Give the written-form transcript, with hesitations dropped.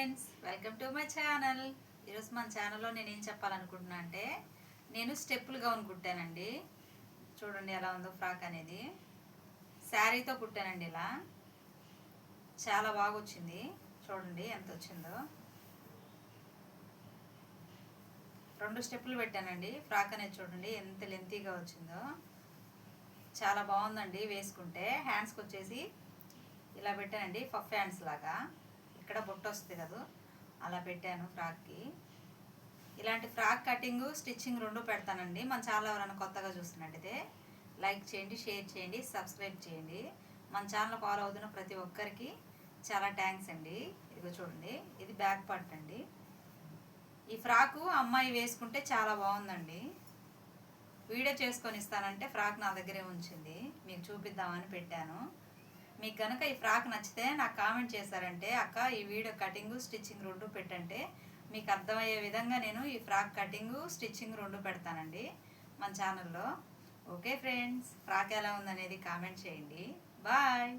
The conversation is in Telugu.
Friends, welcome to my channel. ఈరోజు మన ఛానల్లో నేను ఏం చెప్పాలనుకుంటున్నా అంటే, నేను స్టెప్పులు గౌన్ కుట్టానండి. చూడండి ఎలా ఉందో ఫ్రాక్ అనేది. శారీతో కుట్టానండి. ఇలా చాలా బాగా వచ్చింది. చూడండి ఎంత వచ్చిందో. 2 స్టెప్పులు పెట్టానండి. ఫ్రాక్ అనేది చూడండి ఎంత లెంతీగా వచ్చిందో. చాలా బాగుందండి వేసుకుంటే. హ్యాండ్స్కి వచ్చేసి ఇలా పెట్టానండి, పఫ్ హ్యాండ్స్ లాగా. ఇక్కడ బొట్టు వస్తుంది కదా, అలా పెట్టాను ఫ్రాక్కి. ఇలాంటి ఫ్రాక్ కటింగ్ స్టిచ్చింగ్ 2 పెడతానండి. మన ఛానల్ ఎవరైనా కొత్తగా చూస్తున్నట్టయితే లైక్ చేయండి, షేర్ చేయండి, సబ్స్క్రైబ్ చేయండి. మన ఛానల్ ఫాలో అవుతున్న ప్రతి ఒక్కరికి చాలా థ్యాంక్స్ అండి. ఇదిగో చూడండి, ఇది బ్యాక్ పార్ట్ అండి. ఈ ఫ్రాకు అమ్మాయి వేసుకుంటే చాలా బాగుందండి. వీడియో చేసుకొని ఇస్తానంటే ఫ్రాక్ నా దగ్గరే ఉంచింది, మీకు చూపిద్దామని పెట్టాను. మీకు కనుక ఈ ఫ్రాక్ నచ్చితే నాకు కామెంట్ చేశారంటే, అక్క ఈ వీడియో కటింగ్ స్టిచ్చింగ్ 2 పెట్టంటే మీకు అర్థమయ్యే విధంగా నేను ఈ ఫ్రాక్ కటింగ్ స్టిచ్చింగ్ 2 పెడతానండి మన ఛానల్లో. ఓకే ఫ్రెండ్స్, ఫ్రాక్ ఎలా ఉందనేది కామెంట్ చేయండి. బాయ్.